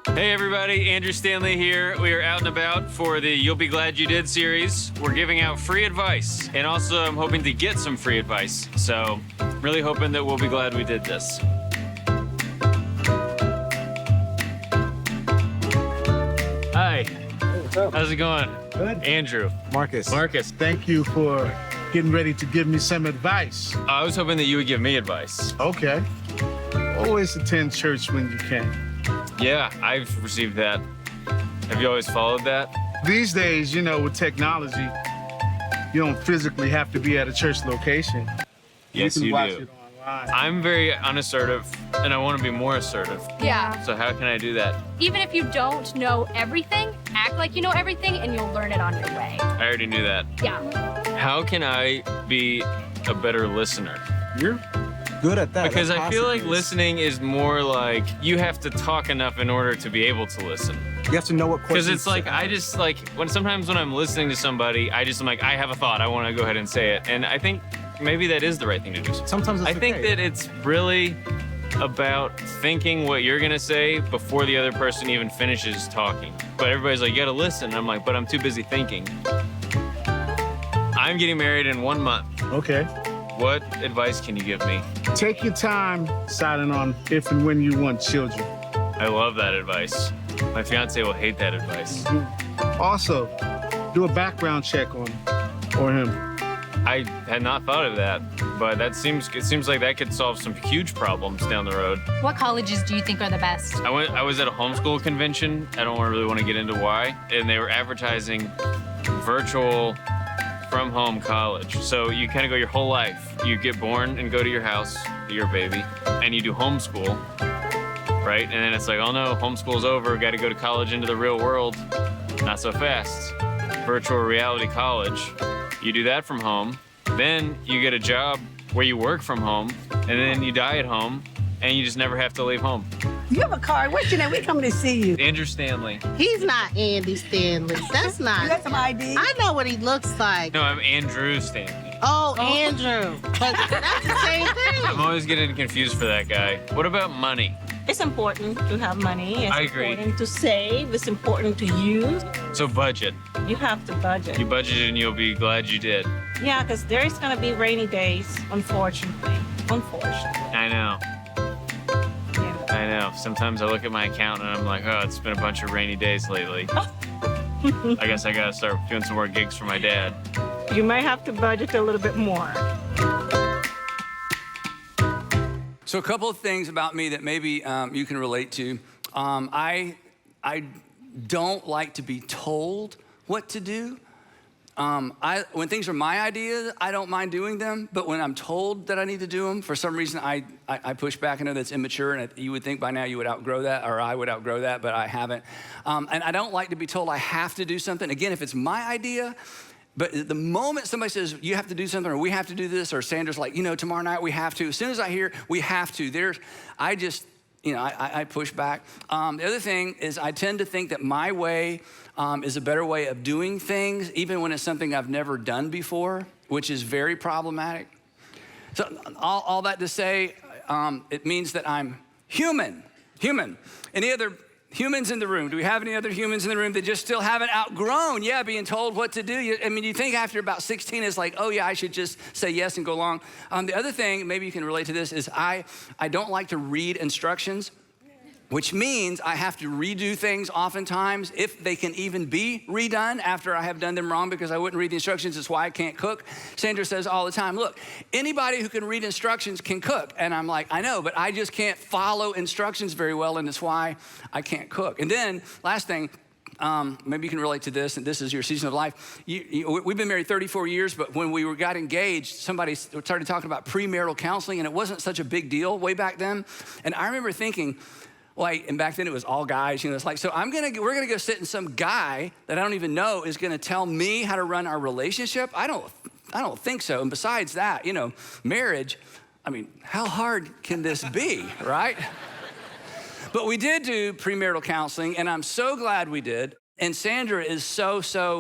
Hey everybody, Andrew Stanley here. We are out and about for the You'll Be Glad You Did series. We're giving out free advice, and also I'm hoping to get some free advice. So, really hoping that we'll be glad we did this. Hi. What's up? How's it going? Good. Andrew. Marcus. Marcus. Thank you for getting ready to give me some advice. I was hoping that you would give me advice. Okay. Always attend church when you can. Yeah, I've received that. Have you always followed that? These days, you know, with technology, you don't physically have to be at a church location. Yes, you can you watch do. it online. I'm very unassertive, and I want to be more assertive. Yeah. So how can I do that? Even if you don't know everything, act like you know everything and you'll learn it on your way. I already knew that. Yeah. How can I be a better listener? You're good at that. Because That's I feel like awesome. listening is more like you have to talk enough in order to be able to listen. You have to know what questions. Because it's like I just like sometimes when I'm listening to somebody, I'm like I have a thought, I want to go ahead and say it, and I think maybe that is the right thing to do. Sometimes it's I think okay. that it's really about thinking what you're gonna say before the other person even finishes talking. But everybody's like, you gotta listen. And I'm like, but I'm too busy thinking. I'm getting married in 1 month. okay. What advice can you give me? Take your time deciding on if and when you want children. I love that advice. My fiance will hate that advice. Also, do a background check on him. I had not thought of that, but it seems like that could solve some huge problems down the road. What colleges do you think are the best? I was at a homeschool convention. I don't really want to get into why, and they were advertising virtual from home college. So you kind of go your whole life. You get born and go to your house, your baby, and you do homeschool, right? And then it's like, oh no, homeschool's over, got to go to college into the real world. Not so fast. Virtual reality college. You do that from home. Then you get a job where you work from home, and then you die at home, and you just never have to leave home. You have a card. What's your name? We coming to see you. Andrew Stanley. He's not Andy Stanley. That's You not. got some ID? I know what he looks like. No, I'm Andrew Stanley. Oh, Andrew. But that's the same I'm thing. always getting confused for that guy. What about money? It's important to have money. It's I agree. important to save. It's important to use. So budget. You have to budget. You budgeted and you'll be glad you did. Yeah, because there's going to be rainy days, unfortunately. Unfortunately. I know. Yeah. I know. Sometimes I look at my account and I'm like, oh, it's been a bunch of rainy days lately. I guess I gotta start doing some more gigs for my dad. You may have to budget a little bit more. So a couple of things about me that maybe you can relate to. I don't like to be told what to do. When things are my ideas, I don't mind doing them. But when I'm told that I need to do them, for some reason, I push back. I know that's immature, and you would think by now you would outgrow that, or I would outgrow that, but I haven't. And I don't like to be told I have to do something. Again, if it's my idea, but the moment somebody says, you have to do something, or we have to do this, or Sandra's like, tomorrow night we have to. As soon as I hear we have to, I push back. The other thing is I tend to think that my way is a better way of doing things, even when it's something I've never done before, which is very problematic. So all that to say, it means that I'm human. Any other humans in the room? Do we have any other humans in the room that just still haven't outgrown, being told what to do? You think after about 16, it's like, oh yeah, I should just say yes and go along. The other thing, maybe you can relate to this, is I don't like to read instructions, which means I have to redo things oftentimes, if they can even be redone after I have done them wrong, because I wouldn't read the instructions. It's why I can't cook. Sandra says all the time, look, anybody who can read instructions can cook. And I'm like, I know, but I just can't follow instructions very well, and it's why I can't cook. And then, last thing, maybe you can relate to this, and this is your season of life. We've been married 34 years, but when we got engaged, somebody started talking about premarital counseling, and it wasn't such a big deal way back then. And I remember thinking, and back then it was all guys, it's like, so we're gonna go sit and some guy that I don't even know is gonna tell me how to run our relationship? I don't think so. And besides that, marriage, how hard can this be, right? But we did do premarital counseling, and I'm so glad we did. And Sandra is so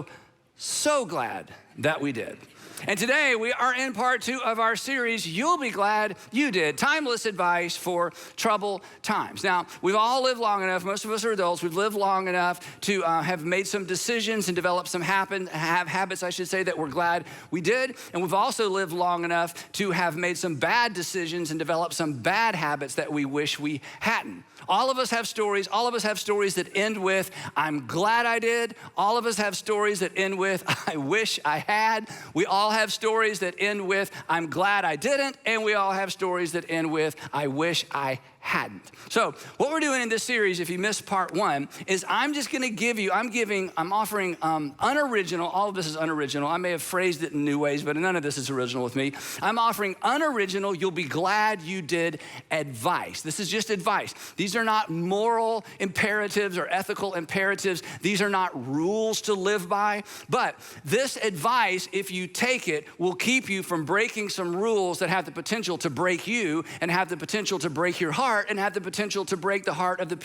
glad that we did. And today we are in part 2 of our series, You'll Be Glad You Did, Timeless Advice for Troubled Times. Now, we've all lived long enough, most of us are adults, we've lived long enough to have made some decisions and developed some habits, I should say, that we're glad we did. And we've also lived long enough to have made some bad decisions and developed some bad habits that we wish we hadn't. All of us have stories. All of us have stories that end with, I'm glad I did. All of us have stories that end with, I wish I had. We all have stories that end with, I'm glad I didn't. And we all have stories that end with, I wish I hadn't. So what we're doing in this series, if you missed part 1, is I'm just gonna give you, I'm offering unoriginal, all of this is unoriginal. I may have phrased it in new ways, but none of this is original with me. I'm offering unoriginal, you'll be glad you did advice. This is just advice. These are not moral imperatives or ethical imperatives. These are not rules to live by, but this advice, if you take it, will keep you from breaking some rules that have the potential to break you and have the potential to break your heart and have the potential to break the hearts of the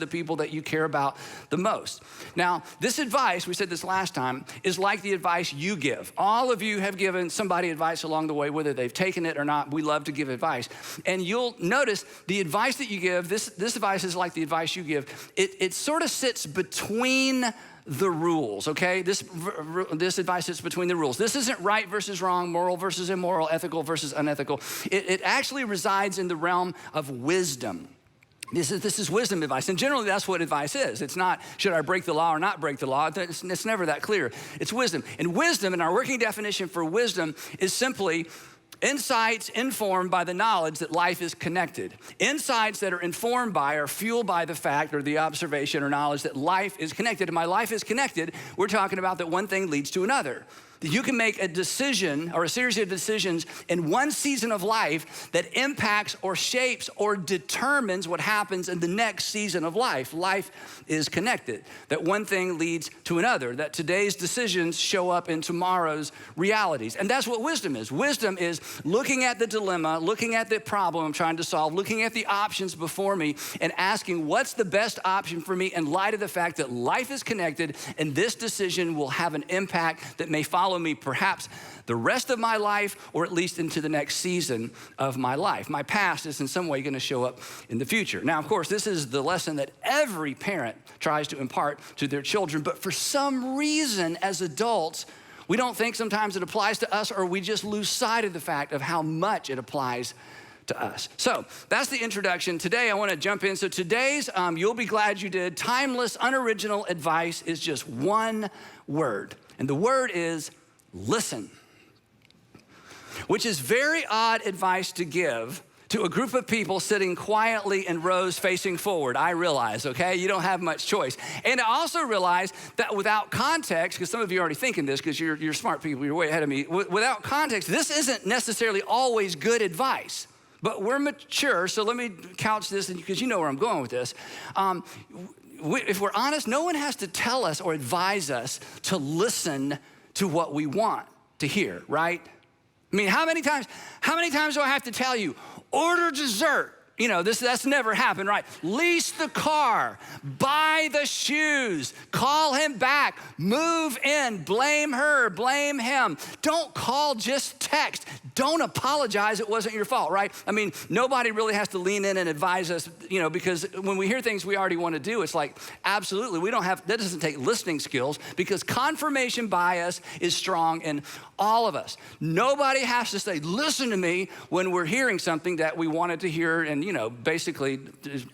people that you care about the most. Now, this advice, we said this last time, is like the advice you give. All of you have given somebody advice along the way, whether they've taken it or not. We love to give advice. And you'll notice the advice that you give, this advice is like the advice you give. It sort of sits between the rules, okay? This advice sits between the rules. This isn't right versus wrong, moral versus immoral, ethical versus unethical. It actually resides in the realm of wisdom. This is wisdom advice, and generally that's what advice is. It's not, should I break the law or not break the law? It's never that clear. It's wisdom. And wisdom, and our working definition for wisdom is simply insights informed by the knowledge that life is connected. Insights that are informed by or fueled by the fact or the observation or knowledge that life is connected. And my life is connected, we're talking about that one thing leads to another. You can make a decision or a series of decisions in one season of life that impacts or shapes or determines what happens in the next season of life. Life is connected. That one thing leads to another. That today's decisions show up in tomorrow's realities. And that's what wisdom is. Wisdom is looking at the dilemma, looking at the problem I'm trying to solve, looking at the options before me and asking what's the best option for me in light of the fact that life is connected and this decision will have an impact that may follow me perhaps the rest of my life or at least into the next season of my life. My past is in some way going to show up in the future. Now, of course, this is the lesson that every parent tries to impart to their children, but for some reason as adults, we don't think sometimes it applies to us or we just lose sight of the fact of how much it applies to us. So that's the introduction. Today I want to jump in. So today's You'll Be Glad You Did, timeless, unoriginal advice is just one word. And the word is listen, which is very odd advice to give to a group of people sitting quietly in rows facing forward. I realize, okay? You don't have much choice. And I also realize that without context, because some of you are already thinking this because you're smart people, you're way ahead of me. Without context, this isn't necessarily always good advice. But we're mature, so let me couch this because you know where I'm going with this. If we're honest, no one has to tell us or advise us to listen to what we want to hear, right? I mean, how many times do I have to tell you, order dessert? You know, that's never happened, right? Lease the car, buy the shoes, call him back, move in, blame her, blame him. Don't call, just text. Don't apologize, it wasn't your fault, right? I mean, nobody really has to lean in and advise us, you know, because when we hear things we already want to do, it's like, absolutely, that doesn't take listening skills because confirmation bias is strong in all of us. Nobody has to say, listen to me when we're hearing something that we wanted to hear and, you know, basically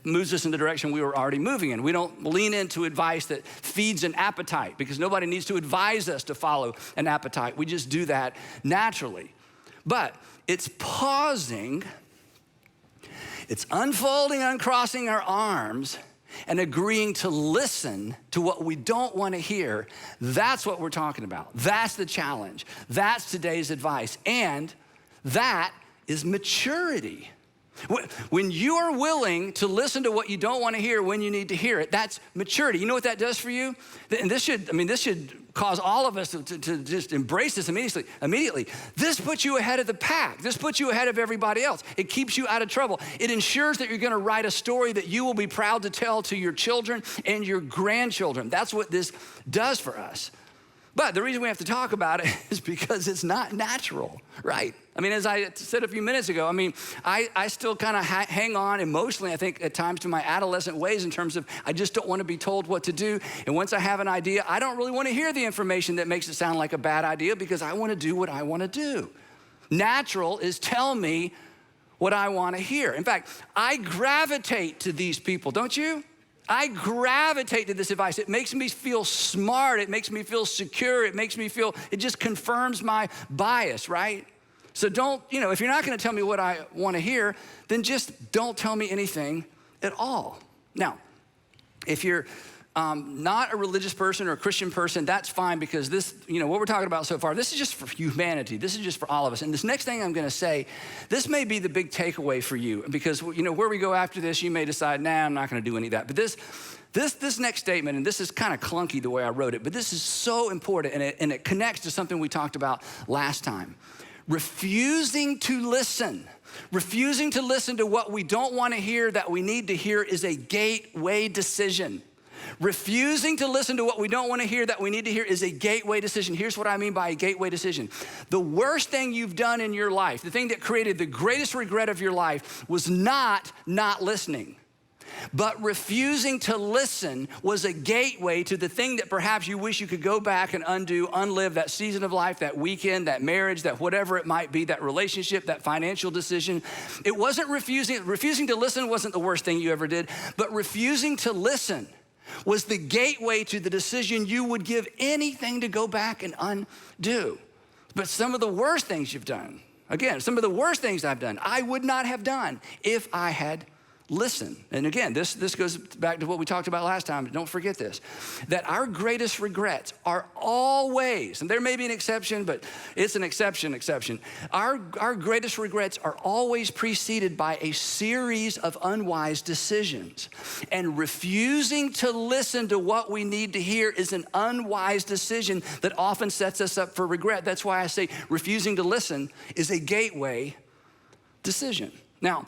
moves us in the direction we were already moving in. We don't lean into advice that feeds an appetite because nobody needs to advise us to follow an appetite. We just do that naturally. But it's pausing, it's unfolding, uncrossing our arms, and agreeing to listen to what we don't want to hear. That's what we're talking about. That's the challenge. That's today's advice. And that is maturity. When you are willing to listen to what you don't want to hear when you need to hear it, that's maturity. You know what that does for you? And this should cause all of us to just embrace this immediately. This puts you ahead of the pack. This puts you ahead of everybody else. It keeps you out of trouble. It ensures that you're going to write a story that you will be proud to tell to your children and your grandchildren. That's what this does for us. But the reason we have to talk about it is because it's not natural, right? I mean, as I said a few minutes ago, I mean, I still kind of hang on emotionally, I think, at times to my adolescent ways in terms of I just don't want to be told what to do. And once I have an idea, I don't really want to hear the information that makes it sound like a bad idea because I want to do what I want to do. Natural is tell me what I want to hear. In fact, I gravitate to these people, don't you? I gravitate to this advice. It makes me feel smart. It makes me feel secure. It just confirms my bias, right? So don't, if you're not going to tell me what I want to hear, then just don't tell me anything at all. Now, if you're not a religious person or a Christian person, that's fine because this, what we're talking about so far, this is just for humanity. This is just for all of us. And this next thing I'm going to say, this may be the big takeaway for you because, where we go after this, you may decide, nah, I'm not going to do any of that. But this next statement, and this is kind of clunky the way I wrote it, but this is so important and it connects to something we talked about last time. Refusing to listen to what we don't want to hear that we need to hear is a gateway decision. Refusing to listen to what we don't want to hear that we need to hear is a gateway decision. Here's what I mean by a gateway decision. The worst thing you've done in your life, the thing that created the greatest regret of your life was not listening. But refusing to listen was a gateway to the thing that perhaps you wish you could go back and undo, unlive that season of life, that weekend, that marriage, that whatever it might be, that relationship, that financial decision. It wasn't refusing to listen wasn't the worst thing you ever did, but refusing to listen was the gateway to the decision you would give anything to go back and undo. But some of the worst things you've done, again, some of the worst things I've done, I would not have done if I had listened. And again, this goes back to what we talked about last time. Don't forget this, that our greatest regrets are always, and there may be an exception, but it's an exception. Our greatest regrets are always preceded by a series of unwise decisions. And refusing to listen to what we need to hear is an unwise decision that often sets us up for regret. That's why I say refusing to listen is a gateway decision. Now,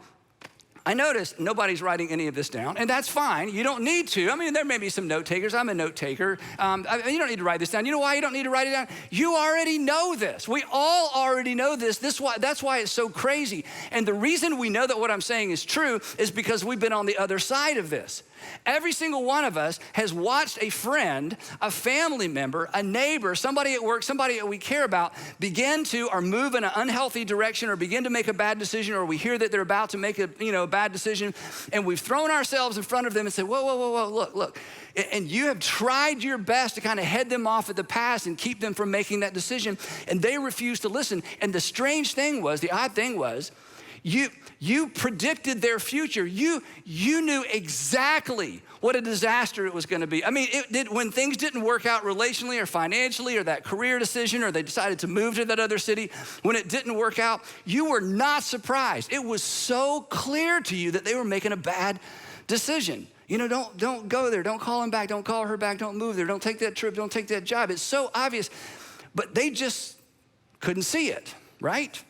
I noticed nobody's writing any of this down, and that's fine. You don't need to. I mean, there may be some note takers. I'm a note taker. You don't need to write this down. You know why you don't need to write it down? You already know this. We all already know this. That's why it's so crazy. And the reason we know that what I'm saying is true is because we've been on the other side of this. Every single one of us has watched a friend, a family member, a neighbor, somebody at work, somebody that we care about begin to or move in an unhealthy direction or begin to make a bad decision, or we hear that they're about to make a bad decision, and we've thrown ourselves in front of them and said, whoa, look. And you have tried your best to kind of head them off at the pass and keep them from making that decision, and they refuse to listen. And the odd thing was, you predicted their future. You knew exactly what a disaster it was going to be. I mean, when things didn't work out relationally or financially or that career decision or they decided to move to that other city, when it didn't work out, you were not surprised. It was so clear to you that they were making a bad decision. Don't go there. Don't call him back. Don't call her back. Don't move there. Don't take that trip. Don't take that job. It's so obvious, but they just couldn't see it, right?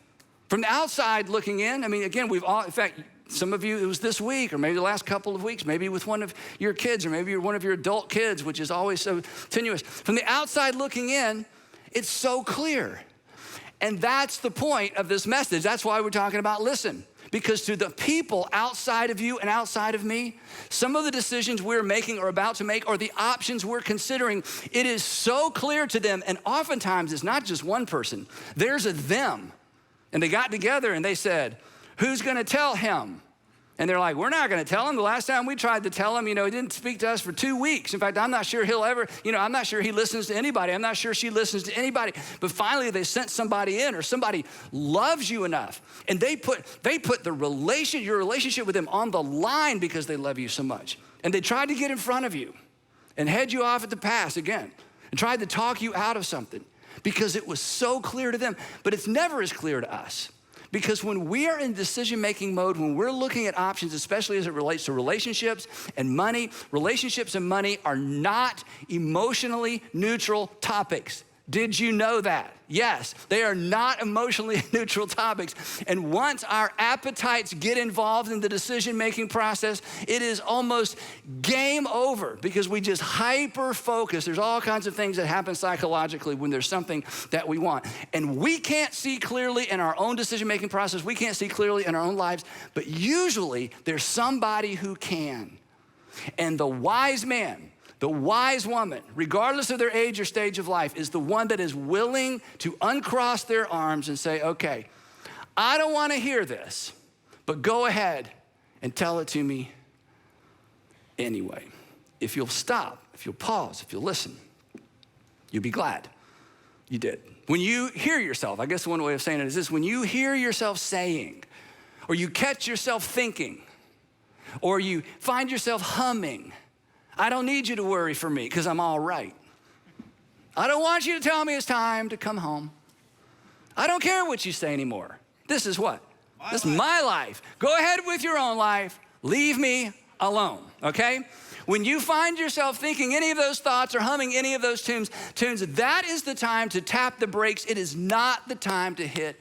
From the outside looking in, I mean, again, in fact, some of you, it was this week or maybe the last couple of weeks, maybe with one of your kids or maybe one of your adult kids, which is always so tenuous. From the outside looking in, it's so clear. And that's the point of this message. That's why we're talking about listen. Because to the people outside of you and outside of me, some of the decisions we're making or about to make or the options we're considering, it is so clear to them. And oftentimes it's not just one person, there's a them. And they got together and they said, who's gonna tell him? And they're like, we're not gonna tell him. The last time we tried to tell him, he didn't speak to us for 2 weeks. In fact, I'm not sure he'll ever, I'm not sure he listens to anybody. I'm not sure she listens to anybody. But finally they sent somebody in, or somebody loves you enough. And they put your relationship with them on the line because they love you so much. And they tried to get in front of you and head you off at the pass again and tried to talk you out of something, because it was so clear to them. But it's never as clear to us. Because when we are in decision-making mode, when we're looking at options, especially as it relates to relationships and money are not emotionally neutral topics. Did you know that? Yes, they are not emotionally neutral topics. And once our appetites get involved in the decision-making process, it is almost game over because we just hyper-focus. There's all kinds of things that happen psychologically when there's something that we want. And we can't see clearly in our own decision-making process. We can't see clearly in our own lives, but usually there's somebody who can. And the wise man, the wise woman, regardless of their age or stage of life, is the one that is willing to uncross their arms and say, okay, I don't want to hear this, but go ahead and tell it to me anyway. If you'll stop, if you'll pause, if you'll listen, you'll be glad you did. When you hear yourself, I guess one way of saying it is this: when you hear yourself saying, or you catch yourself thinking, or you find yourself humming, I don't need you to worry for me because I'm all right. I don't want you to tell me it's time to come home. I don't care what you say anymore. This is what? This is my life. Go ahead with your own life. Leave me alone, okay? When you find yourself thinking any of those thoughts or humming any of those tunes, that is the time to tap the brakes. It is not the time to hit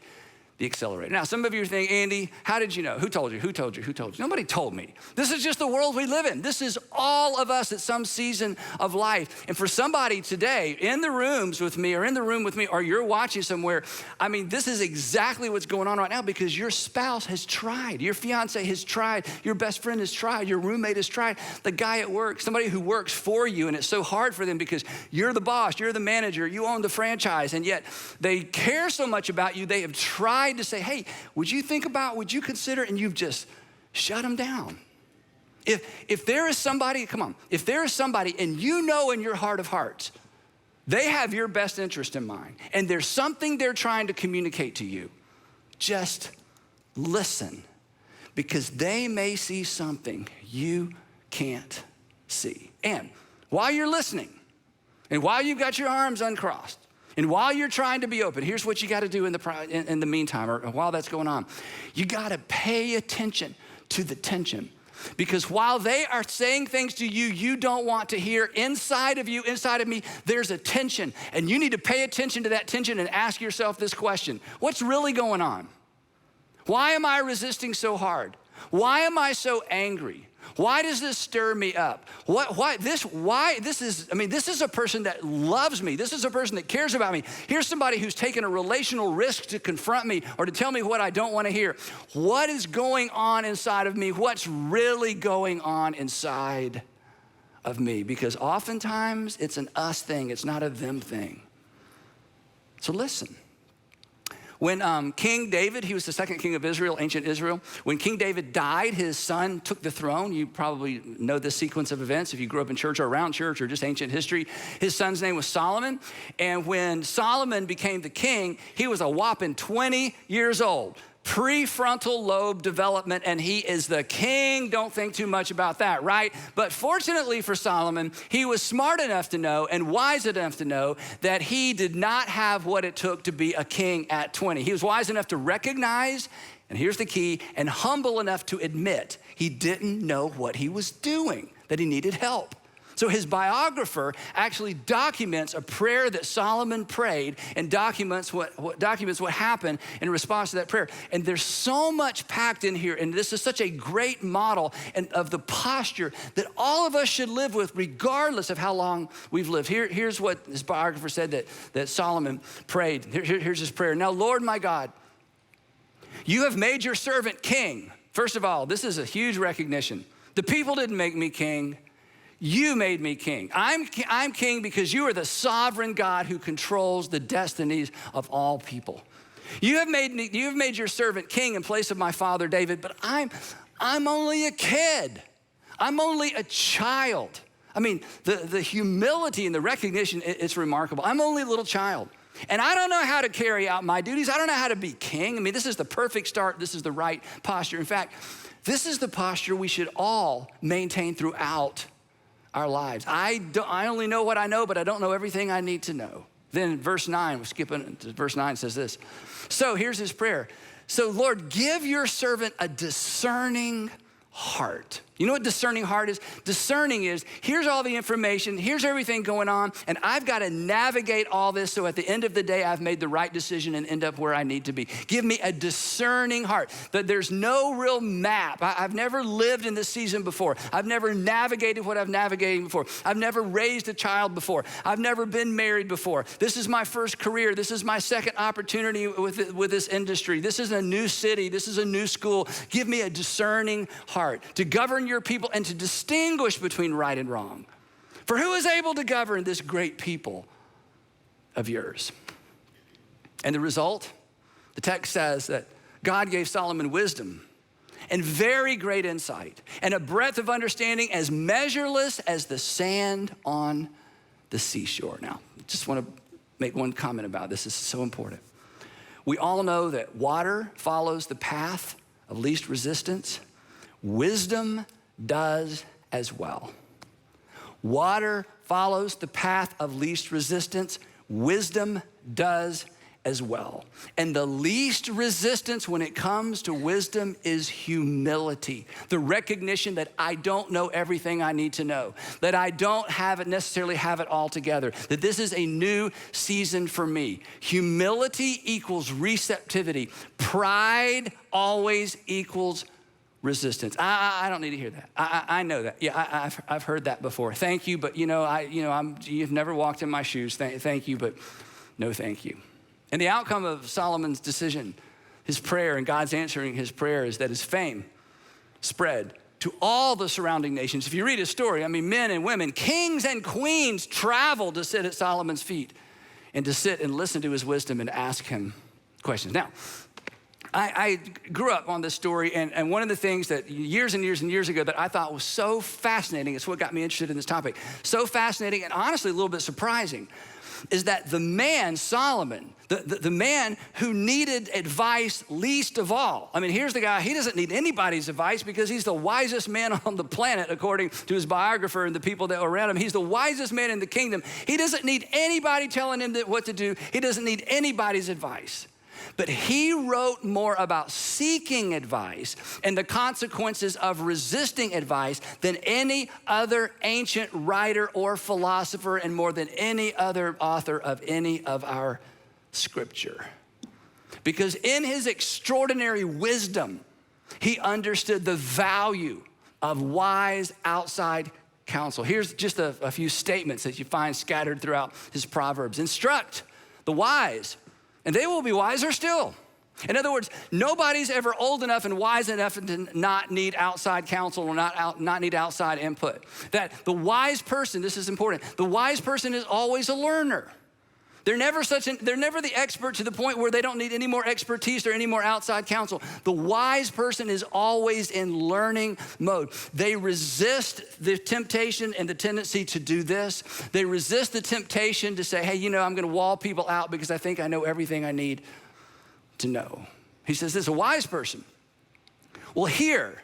the accelerator. Now, some of you are thinking, Andy, how did you know? Who told you? Who told you? Who told you? Nobody told me. This is just the world we live in. This is all of us at some season of life. And for somebody today in the rooms with me or in the room with me, or you're watching somewhere, I mean, this is exactly what's going on right now because your spouse has tried. Your fiance has tried. Your best friend has tried. Your roommate has tried. The guy at work, somebody who works for you, and it's so hard for them because you're the boss, you're the manager, you own the franchise, and yet they care so much about you, they have tried to say, hey, would you consider, and you've just shut them down. If there is somebody, come on, if there is somebody and you know in your heart of hearts, they have your best interest in mind, and there's something they're trying to communicate to you, just listen, because they may see something you can't see. And while you're listening, and while you've got your arms uncrossed, and while you're trying to be open, here's what you got to do in the meantime, or while that's going on. You got to pay attention to the tension. Because while they are saying things to you you don't want to hear, inside of you, inside of me, there's a tension. And you need to pay attention to that tension and ask yourself this question: what's really going on? Why am I resisting so hard? Why am I so angry? Why does this stir me up? This is a person that loves me. This is a person that cares about me. Here's somebody who's taken a relational risk to confront me or to tell me what I don't want to hear. What is going on inside of me? What's really going on inside of me? Because oftentimes it's an us thing. It's not a them thing. So listen. When King David, he was the second king of Israel, ancient Israel. When King David died, his son took the throne. You probably know this sequence of events if you grew up in church or around church or just ancient history. His son's name was Solomon. And when Solomon became the king, he was a whopping 20 years old. Prefrontal lobe development, and he is the king. Don't think too much about that, right? But fortunately for Solomon, he was smart enough to know and wise enough to know that he did not have what it took to be a king at 20. He was wise enough to recognize, and here's the key, and humble enough to admit he didn't know what he was doing, that he needed help. So his biographer actually documents a prayer that Solomon prayed and documents what happened in response to that prayer. And there's so much packed in here, and this is such a great model and of the posture that all of us should live with regardless of how long we've lived. Here's what his biographer said that Solomon prayed. Here's his prayer. Now, Lord my God, you have made your servant king. First of all, this is a huge recognition. The people didn't make me king. You made me king. I'm king because you are the sovereign God who controls the destinies of all people. You have made your servant king in place of my father David, but I'm only a kid. I'm only a child. I mean, the humility and the recognition, it's remarkable. I'm only a little child. And I don't know how to carry out my duties. I don't know how to be king. I mean, this is the perfect start. This is the right posture. In fact, this is the posture we should all maintain throughout our lives. I only know what I know, but I don't know everything I need to know. Then verse 9, we're skipping to verse 9, says this. So here's his prayer. So Lord, give your servant a discerning heart. You know what discerning heart is? Discerning is, here's all the information, here's everything going on, and I've got to navigate all this so at the end of the day, I've made the right decision and end up where I need to be. Give me a discerning heart. That there's no real map. I've never lived in this season before. I've never navigated what I've navigated before. I've never raised a child before. I've never been married before. This is my first career. This is my second opportunity with this industry. This is a new city. This is a new school. Give me a discerning heart to govern your people and to distinguish between right and wrong. For who is able to govern this great people of yours? And the result, the text says that God gave Solomon wisdom and very great insight and a breadth of understanding as measureless as the sand on the seashore. Now, just want to make one comment about this. This is so important. We all know that water follows the path of least resistance. Wisdom does as well. Water follows the path of least resistance. Wisdom does as well. And the least resistance when it comes to wisdom is humility. The recognition that I don't know everything I need to know, that I don't necessarily have it all together, that this is a new season for me. Humility equals receptivity. Pride always equals resistance. I don't need to hear that. I know that. Yeah, I've heard that before. Thank you, but you've never walked in my shoes. Thank you, but no thank you. And the outcome of Solomon's decision, his prayer and God's answering his prayer is that his fame spread to all the surrounding nations. If you read his story, men and women, kings and queens traveled to sit at Solomon's feet and to sit and listen to his wisdom and ask him questions. Now, I grew up on this story, and one of the things that years and years and years ago that I thought was so fascinating, it's what got me interested in this topic, so fascinating and honestly a little bit surprising, is that the man, Solomon, the man who needed advice least of all. Here's the guy, he doesn't need anybody's advice because he's the wisest man on the planet, according to his biographer and the people that were around him. He's the wisest man in the kingdom. He doesn't need anybody telling him what to do. He doesn't need anybody's advice. But he wrote more about seeking advice and the consequences of resisting advice than any other ancient writer or philosopher, and more than any other author of any of our scripture. Because in his extraordinary wisdom, he understood the value of wise outside counsel. Here's just a few statements that you find scattered throughout his Proverbs. Instruct the wise, and they will be wiser still. In other words, nobody's ever old enough and wise enough to not need outside counsel or not need outside input. That the wise person, this is important, the wise person is always a learner. They're never the expert to the point where they don't need any more expertise or any more outside counsel. The wise person is always in learning mode. They resist the temptation and the tendency to do this. They resist the temptation to say, hey, I'm going to wall people out because I think I know everything I need to know. He says this, a wise person will hear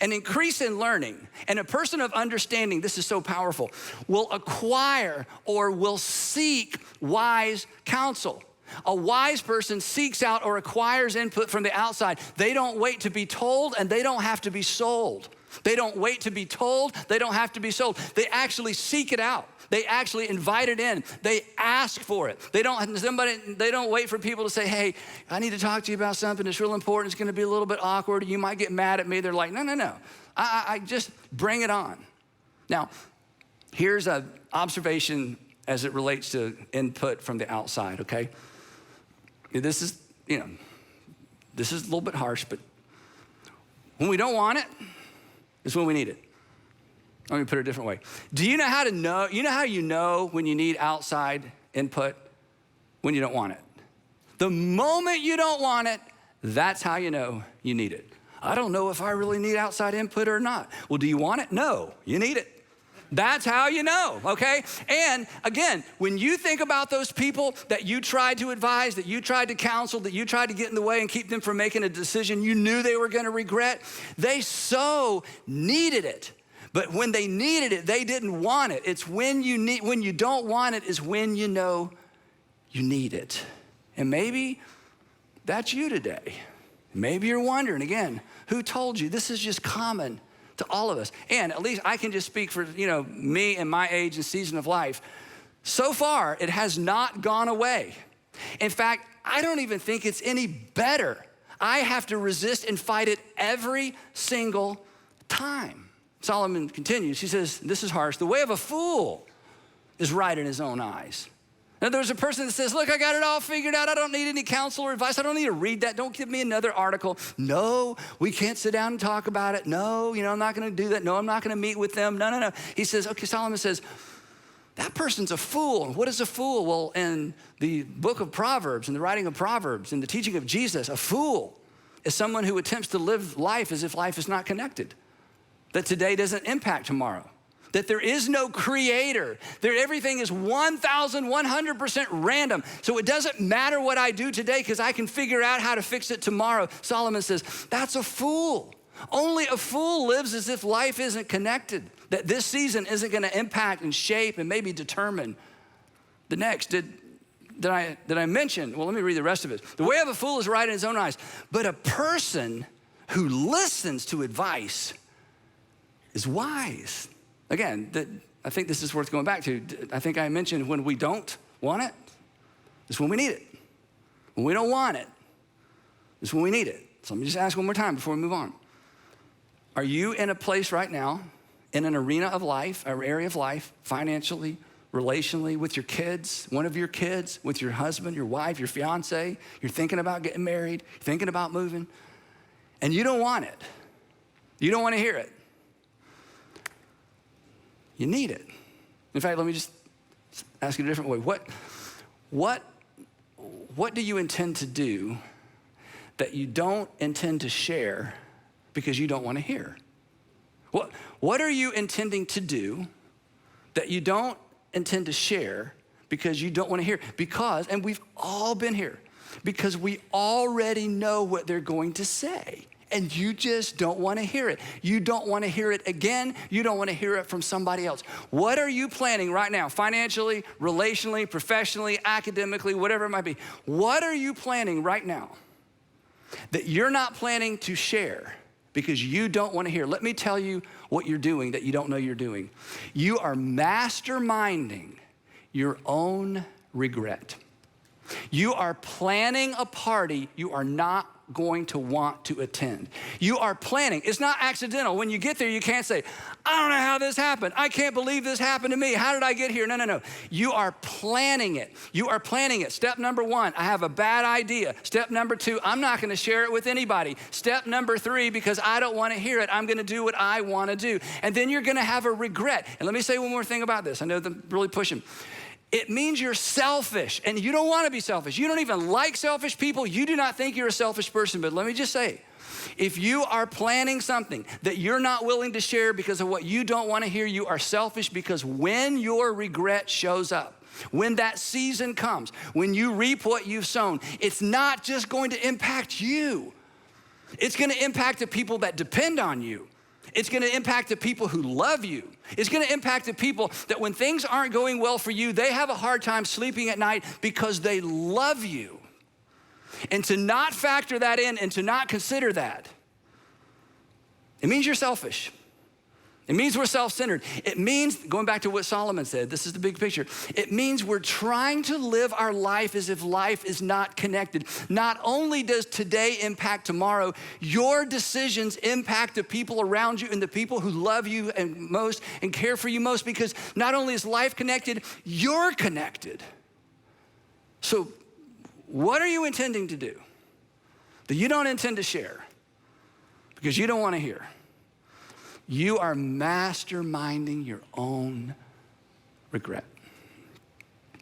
an increase in learning, and a person of understanding, this is so powerful, will acquire or will seek wise counsel. A wise person seeks out or acquires input from the outside. They don't wait to be told, and they don't have to be sold. They don't wait to be told, they don't have to be sold. They actually seek it out. They actually invite it in. They ask for it. They don't wait for people to say, hey, I need to talk to you about something. It's real important. It's going to be a little bit awkward. You might get mad at me. They're like, no. I just bring it on. Now, here's an observation as it relates to input from the outside, okay? This is a little bit harsh, but when we don't want it, it's when we need it. Let me put it a different way. Do you know how to know? You know how you know when you need outside input? When you don't want it. The moment you don't want it, that's how you know you need it. I don't know if I really need outside input or not. Well, do you want it? No, you need it. That's how you know, okay? And again, when you think about those people that you tried to advise, that you tried to counsel, that you tried to get in the way and keep them from making a decision you knew they were gonna regret, they so needed it. But when they needed it, they didn't want it. It's when you don't want it is when you know you need it. And maybe that's you today. Maybe you're wondering, again, who told you? This is just common to all of us. And at least I can just speak for, me and my age and season of life. So far, it has not gone away. In fact, I don't even think it's any better. I have to resist and fight it every single time. Solomon continues. He says, this is harsh. The way of a fool is right in his own eyes. Now, there's a person that says, look, I got it all figured out. I don't need any counsel or advice. I don't need to read that. Don't give me another article. No, we can't sit down and talk about it. No, I'm not going to do that. No, I'm not going to meet with them. No. He says, okay, Solomon says, that person's a fool. And what is a fool? Well, in the book of Proverbs, in the writing of Proverbs, in the teaching of Jesus, a fool is someone who attempts to live life as if life is not connected, that today doesn't impact tomorrow, that there is no creator, that everything is 1,100% random. So it doesn't matter what I do today because I can figure out how to fix it tomorrow. Solomon says, that's a fool. Only a fool lives as if life isn't connected, that this season isn't gonna impact and shape and maybe determine the next. Did I mention? Well, let me read the rest of it. The way of a fool is right in his own eyes, but a person who listens to advice is wise. Again, I think this is worth going back to. I think I mentioned when we don't want it, it's when we need it. When we don't want it, it's when we need it. So let me just ask one more time before we move on. Are you in a place right now, in an arena of life, an area of life, financially, relationally, with your kids, one of your kids, with your husband, your wife, your fiance, you're thinking about getting married, you're thinking about moving, and you don't want it. You don't want to hear it. You need it. In fact, let me just ask you a different way. What do you intend to do that you don't intend to share because you don't want to hear? What are you intending to do that you don't intend to share because you don't want to hear? Because, and we've all been here, because we already know what they're going to say. And you just don't want to hear it. You don't want to hear it again. You don't want to hear it from somebody else. What are you planning right now, financially, relationally, professionally, academically, whatever it might be? What are you planning right now that you're not planning to share because you don't want to hear? Let me tell you what you're doing that you don't know you're doing. You are masterminding your own regret. You are planning a party you are not going to want to attend. You are planning. It's not accidental. When you get there, you can't say, I don't know how this happened. I can't believe this happened to me. How did I get here? No. You are planning it. You are planning it. Step number 1, I have a bad idea. Step number 2, I'm not going to share it with anybody. Step number 3, because I don't want to hear it, I'm going to do what I want to do. And then you're going to have a regret. And let me say one more thing about this. I know I'm really pushing. It means you're selfish, and you don't want to be selfish. You don't even like selfish people. You do not think you're a selfish person, but let me just say, if you are planning something that you're not willing to share because of what you don't want to hear, you are selfish, because when your regret shows up, when that season comes, when you reap what you've sown, it's not just going to impact you. It's going to impact the people that depend on you. It's going to impact the people who love you. It's going to impact the people that when things aren't going well for you, they have a hard time sleeping at night because they love you. And to not factor that in and to not consider that, it means you're selfish. It means we're self-centered. It means, going back to what Solomon said, this is the big picture. It means we're trying to live our life as if life is not connected. Not only does today impact tomorrow, your decisions impact the people around you and the people who love you and most and care for you most, because not only is life connected, you're connected. So what are you intending to do that you don't intend to share because you don't want to hear? You are masterminding your own regret.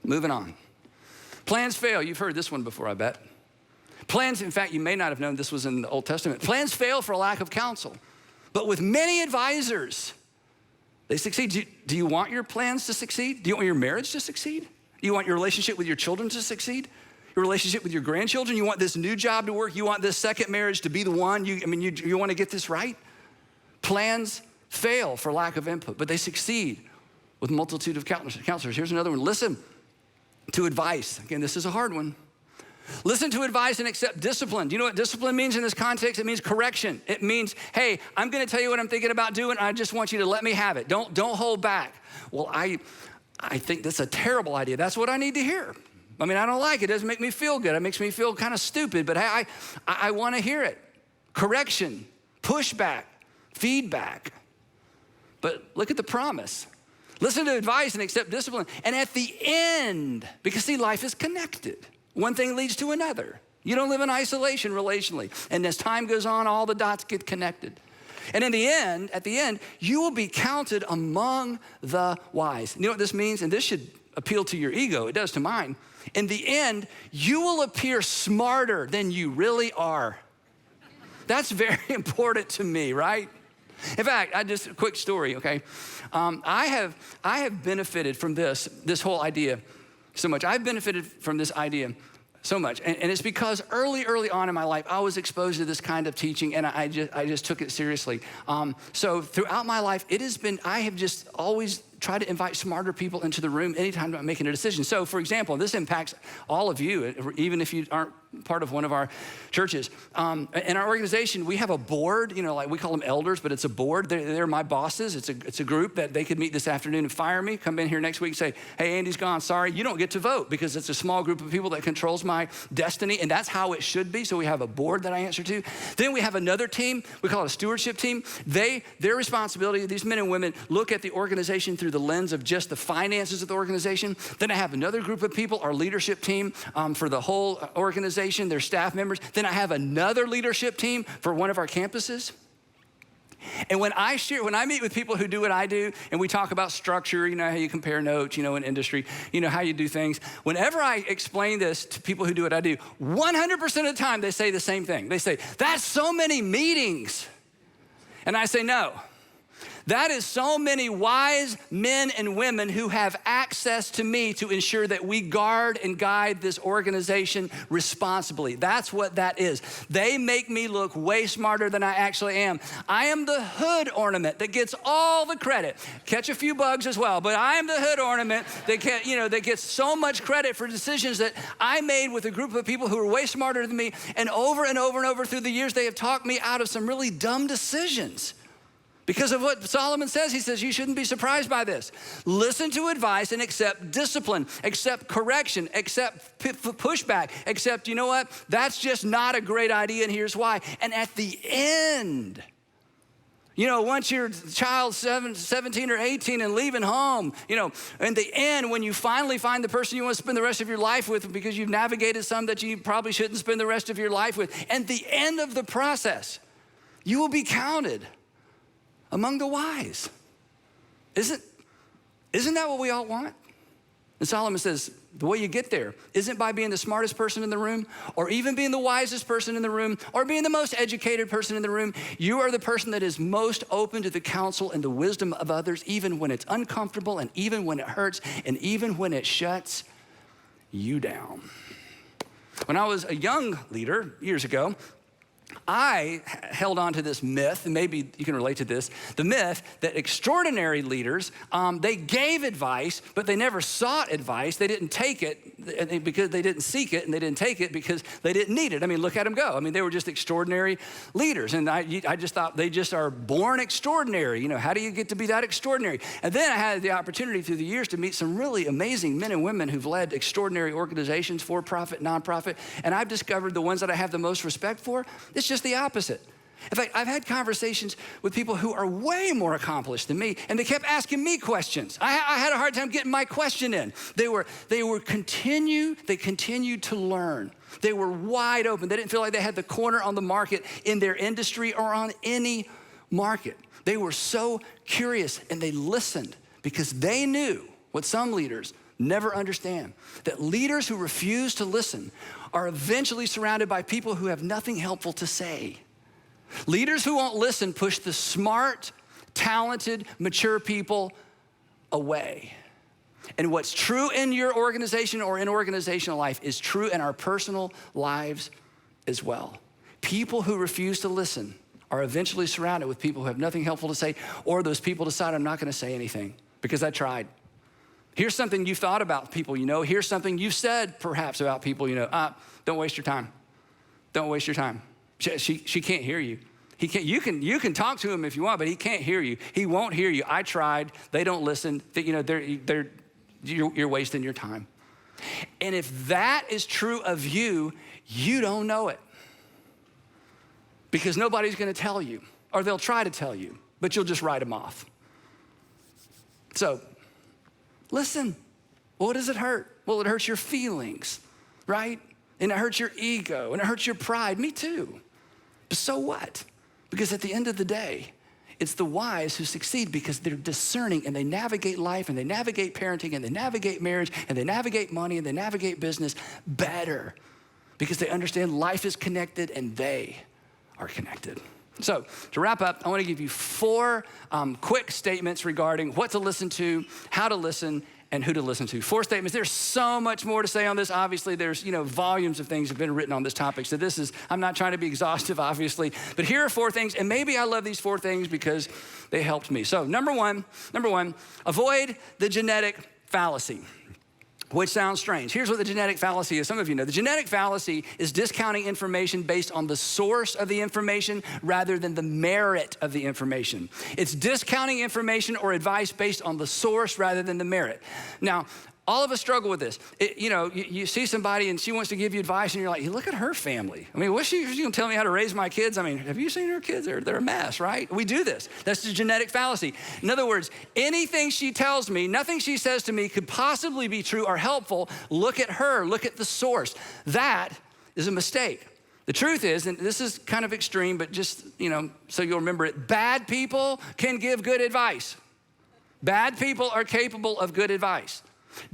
Moving on. Plans fail. You've heard this one before, I bet. Plans, in fact, you may not have known this was in the Old Testament. Plans fail for lack of counsel, but with many advisors, they succeed. Do you want your plans to succeed? Do you want your marriage to succeed? Do you want your relationship with your children to succeed? Your relationship with your grandchildren? You want this new job to work? You want this second marriage to be the one? You want to get this right? Plans fail for lack of input, but they succeed with multitude of counselors. Here's another one. Listen to advice. Again, this is a hard one. Listen to advice and accept discipline. Do you know what discipline means in this context? It means correction. It means, hey, I'm gonna tell you what I'm thinking about doing, and I just want you to let me have it. Don't hold back. Well, I think that's a terrible idea. That's what I need to hear. I mean, I don't like it. It doesn't make me feel good. It makes me feel kind of stupid, but hey, I wanna hear it. Correction, pushback, feedback. But look at the promise. Listen to advice and accept discipline. And at the end, because see, life is connected. One thing leads to another. You don't live in isolation relationally. And as time goes on, all the dots get connected. And in the end, at the end, you will be counted among the wise. You know what this means? And this should appeal to your ego. It does to mine. In the end, you will appear smarter than you really are. That's very important to me, right? In fact, just a quick story, okay? I have benefited from this whole idea so much. I've benefited from this idea so much. And it's because early on in my life, I was exposed to this kind of teaching, and I just took it seriously. So throughout my life, I have just always tried to invite smarter people into the room anytime I'm making a decision. So for example, this impacts all of you, even if you aren't part of one of our churches. In our organization, we have a board, like we call them elders, but it's a board. They're my bosses. It's a group that they could meet this afternoon and fire me, come in here next week and say, hey, Andy's gone, sorry, you don't get to vote because it's a small group of people that controls my destiny, and that's how it should be. So we have a board that I answer to. Then we have another team, we call it a stewardship team. Their responsibility, these men and women look at the organization through the lens of just the finances of the organization. Then I have another group of people, our leadership team for the whole organization, their staff members. Then I have another leadership team for one of our campuses. And when I meet with people who do what I do, and we talk about structure, how you compare notes, in industry, how you do things. Whenever I explain this to people who do what I do, 100% of the time they say the same thing. They say, that's so many meetings. And I say, no. That is so many wise men and women who have access to me to ensure that we guard and guide this organization responsibly. That's what that is. They make me look way smarter than I actually am. I am the hood ornament that gets all the credit. Catch a few bugs as well, but I am the hood ornament that gets so much credit for decisions that I made with a group of people who are way smarter than me. And over and over and over through the years, they have talked me out of some really dumb decisions. Because of what Solomon says, he says, you shouldn't be surprised by this. Listen to advice and accept discipline, accept correction, accept pushback, accept, you know what? That's just not a great idea, and here's why. And at the end, once your child's 17 or 18 and leaving home, in the end, when you finally find the person you want to spend the rest of your life with because you've navigated some that you probably shouldn't spend the rest of your life with, and the end of the process, you will be counted among the wise. Isn't that what we all want? And Solomon says, the way you get there isn't by being the smartest person in the room, or even being the wisest person in the room, or being the most educated person in the room. You are the person that is most open to the counsel and the wisdom of others, even when it's uncomfortable, and even when it hurts, and even when it shuts you down. When I was a young leader years ago, I held on to this myth, and maybe you can relate to this, the myth that extraordinary leaders, they gave advice, but they never sought advice. They didn't take it because they didn't seek it, and they didn't take it because they didn't need it. I mean, look at them go. I mean, they were just extraordinary leaders, and I just thought they just are born extraordinary. How do you get to be that extraordinary? And then I had the opportunity through the years to meet some really amazing men and women who've led extraordinary organizations, for-profit, nonprofit, and I've discovered the ones that I have the most respect for, it's just the opposite. In fact, I've had conversations with people who are way more accomplished than me, and they kept asking me questions. I had a hard time getting my question in. They continued to learn. They were wide open. They didn't feel like they had the corner on the market in their industry or on any market. They were so curious, and they listened because they knew what some leaders never understand, that leaders who refuse to listen are eventually surrounded by people who have nothing helpful to say. Leaders who won't listen push the smart, talented, mature people away. And what's true in your organization or in organizational life is true in our personal lives as well. People who refuse to listen are eventually surrounded with people who have nothing helpful to say, or those people decide, I'm not going to say anything because I tried. Here's something you thought about people you know. Here's something you said perhaps about people you know. Don't waste your time. Don't waste your time. She can't hear you. He can't, you can talk to him if you want, but he can't hear you. He won't hear you. I tried. They don't listen. You know, you're wasting your time. And if that is true of you, you don't know it. Because nobody's gonna tell you, or they'll try to tell you, but you'll just write them off. So, listen. What does it hurt? Well, it hurts your feelings, right? And it hurts your ego, and it hurts your pride. Me too. But so what? Because at the end of the day, it's the wise who succeed because they're discerning and they navigate life and they navigate parenting and they navigate marriage and they navigate money and they navigate business better because they understand life is connected and they are connected. So to wrap up, I want to give you 4 quick statements regarding what to listen to, how to listen, and who to listen to. 4 statements. There's so much more to say on this. Obviously, there's volumes of things have been written on this topic. So I'm not trying to be exhaustive, obviously, but here are 4 things, and maybe I love these 4 things because they helped me. So number one, avoid the genetic fallacy, which sounds strange. Here's what the genetic fallacy is. Some of you know. The genetic fallacy is discounting information based on the source of the information rather than the merit of the information. It's discounting information or advice based on the source rather than the merit. Now, all of us struggle with this. You see somebody and she wants to give you advice and you're like, look at her family. I mean, what's she gonna tell me how to raise my kids? I mean, have you seen her kids? They're a mess, right? We do this. That's the genetic fallacy. In other words, anything she tells me, nothing she says to me could possibly be true or helpful. Look at her, look at the source. That is a mistake. The truth is, and this is kind of extreme, but just, so you'll remember it, bad people can give good advice. Bad people are capable of good advice.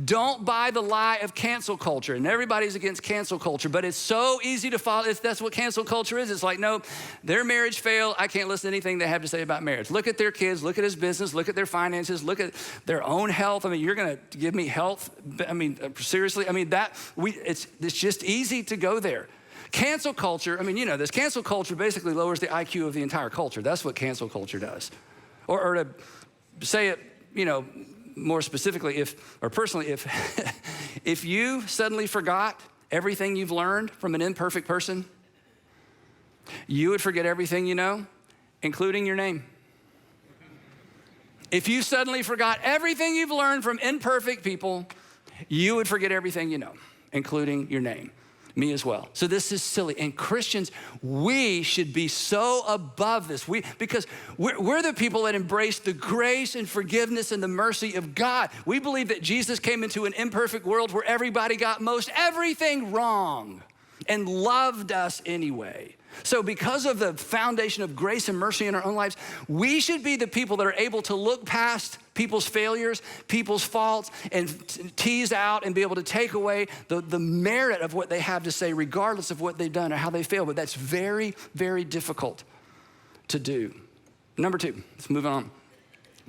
Don't buy the lie of cancel culture. And everybody's against cancel culture, but it's so easy to follow. That's what cancel culture is. It's like, no, their marriage failed. I can't listen to anything they have to say about marriage. Look at their kids, look at his business, look at their finances, look at their own health. I mean, you're gonna give me health? I mean, seriously? I mean, it's just easy to go there. Cancel culture, I mean, this cancel culture basically lowers the IQ of the entire culture. That's what cancel culture does. Or to say it, more specifically, if you suddenly forgot everything you've learned from an imperfect person, you would forget everything you know, including your name. If you suddenly forgot everything you've learned from imperfect people, you would forget everything you know, including your name. Me as well. So this is silly. And Christians, we should be so above this. Because we're the people that embrace the grace and forgiveness and the mercy of God. We believe that Jesus came into an imperfect world where everybody got most everything wrong and loved us anyway. So because of the foundation of grace and mercy in our own lives, we should be the people that are able to look past people's failures, people's faults, and tease out and be able to take away the merit of what they have to say, regardless of what they've done or how they failed. But that's very, very difficult to do. Number 2, let's move on.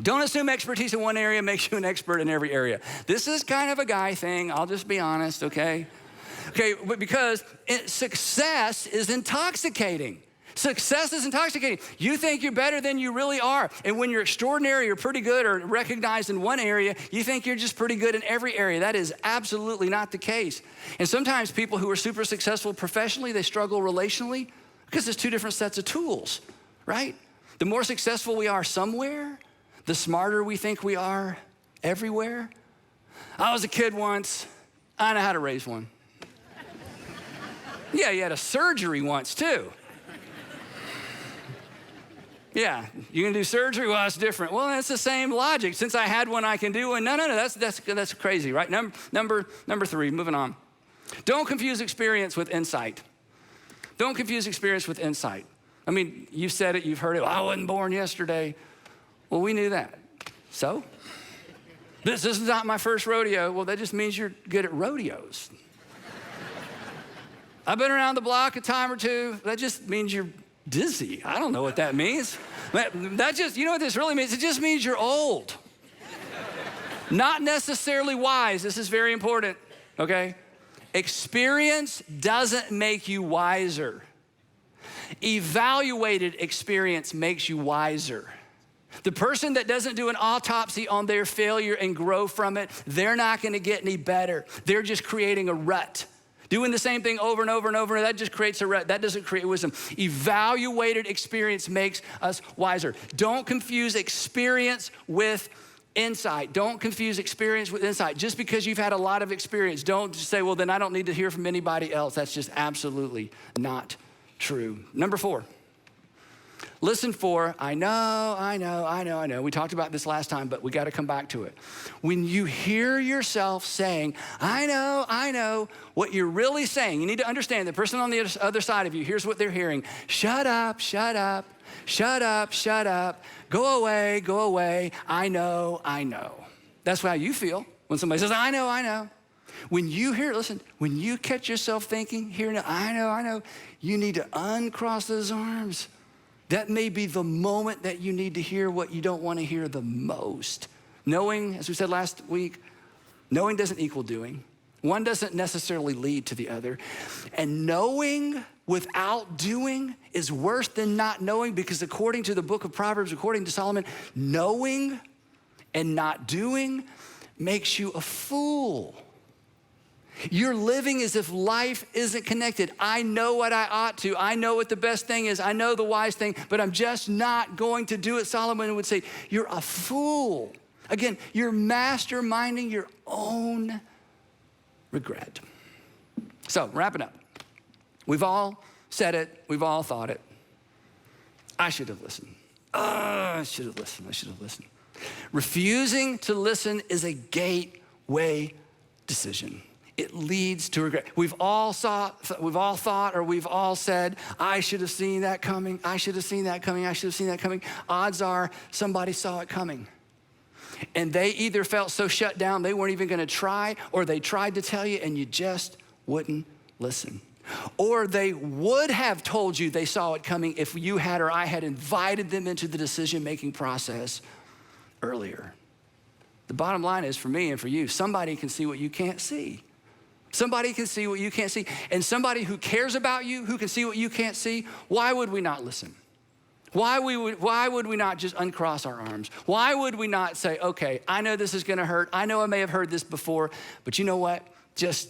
Don't assume expertise in one area makes you an expert in every area. This is kind of a guy thing. I'll just be honest, okay? Okay, but because success is intoxicating. Success is intoxicating. You think you're better than you really are. And when you're extraordinary or pretty good or recognized in one area, you think you're just pretty good in every area. That is absolutely not the case. And sometimes people who are super successful professionally, they struggle relationally because there's 2 different sets of tools, right? The more successful we are somewhere, the smarter we think we are everywhere. I was a kid once. I know how to raise one. Yeah, you had a surgery once too. Yeah, you can do surgery? Well, that's different. Well, that's the same logic. Since I had one, I can do one. No, that's crazy, right? Number 3, moving on. Don't confuse experience with insight. Don't confuse experience with insight. I mean, you've said it, you've heard it. Well, I wasn't born yesterday. Well, we knew that. So? This is not my first rodeo. Well, that just means you're good at rodeos. I've been around the block a time or 2. That just means you're dizzy. I don't know what that means. That just, you know what this really means? It just means you're old. Not necessarily wise. This is very important, okay? Experience doesn't make you wiser. Evaluated experience makes you wiser. The person that doesn't do an autopsy on their failure and grow from it, they're not gonna get any better. They're just creating a rut. Doing the same thing over and over and over, that just creates a rut. That doesn't create wisdom. Evaluated experience makes us wiser. Don't confuse experience with insight. Don't confuse experience with insight. Just because you've had a lot of experience, don't just say, well, then I don't need to hear from anybody else. That's just absolutely not true. Number 4. Listen for, I know. We talked about this last time, but we got to come back to it. When you hear yourself saying, I know, what you're really saying, you need to understand the person on the other side of you, here's what they're hearing. Shut up. Go away. I know. That's how you feel when somebody says, I know. When you hear, listen, when you catch yourself thinking, hearing, I know, you need to uncross those arms. That may be the moment that you need to hear what you don't want to hear the most. Knowing, as we said last week, knowing doesn't equal doing. One doesn't necessarily lead to the other. And knowing without doing is worse than not knowing, because according to the book of Proverbs, according to Solomon, knowing and not doing makes you a fool. You're living as if life isn't connected. I know what I ought to. I know what the best thing is. I know the wise thing, but I'm just not going to do it. Solomon would say, you're a fool. Again, you're masterminding your own regret. So, wrapping up. We've all said it. We've all thought it. I should have listened. I should have listened. Refusing to listen is a gateway decision. It leads to regret. We've all thought, or we've all said, I should have seen that coming. Odds are somebody saw it coming. And they either felt so shut down they weren't even gonna try, or they tried to tell you and you just wouldn't listen. Or they would have told you they saw it coming if you had or I had invited them into the decision-making process earlier. The bottom line is, for me and for you, somebody can see what you can't see. Somebody can see what you can't see. And somebody who cares about you, who can see what you can't see, why would we not listen? Why would we not just uncross our arms? Why would we not say, okay, I know this is gonna hurt. I know I may have heard this before, but you know what? Just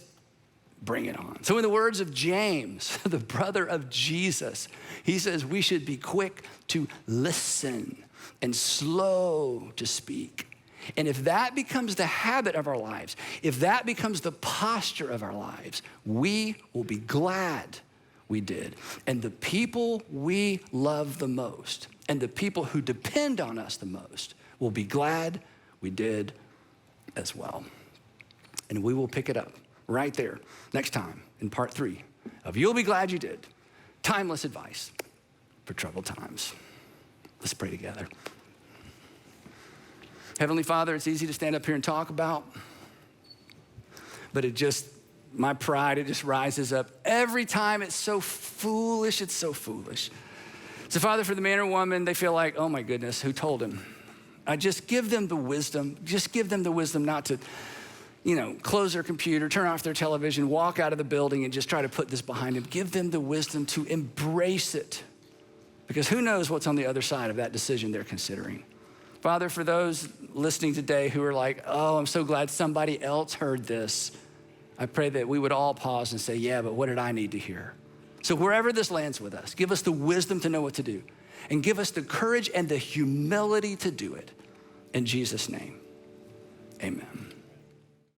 bring it on. So in the words of James, the brother of Jesus, he says we should be quick to listen and slow to speak. And if that becomes the habit of our lives, if that becomes the posture of our lives, we will be glad we did. And the people we love the most, and the people who depend on us the most, will be glad we did as well. And we will pick it up right there next time in part 3 of You'll Be Glad You Did, Timeless Advice for Troubled Times. Let's pray together. Heavenly Father, it's easy to stand up here and talk about, but my pride, it just rises up every time. It's so foolish. So Father, for the man or woman, they feel like, oh my goodness, who told him? I just give them the wisdom. Just give them the wisdom not to, close their computer, turn off their television, walk out of the building and just try to put this behind them. Give them the wisdom to embrace it, because who knows what's on the other side of that decision they're considering. Father, for those listening today who are like, oh, I'm so glad somebody else heard this, I pray that we would all pause and say, yeah, but what did I need to hear? So wherever this lands with us, give us the wisdom to know what to do, and give us the courage and the humility to do it. In Jesus' name, amen.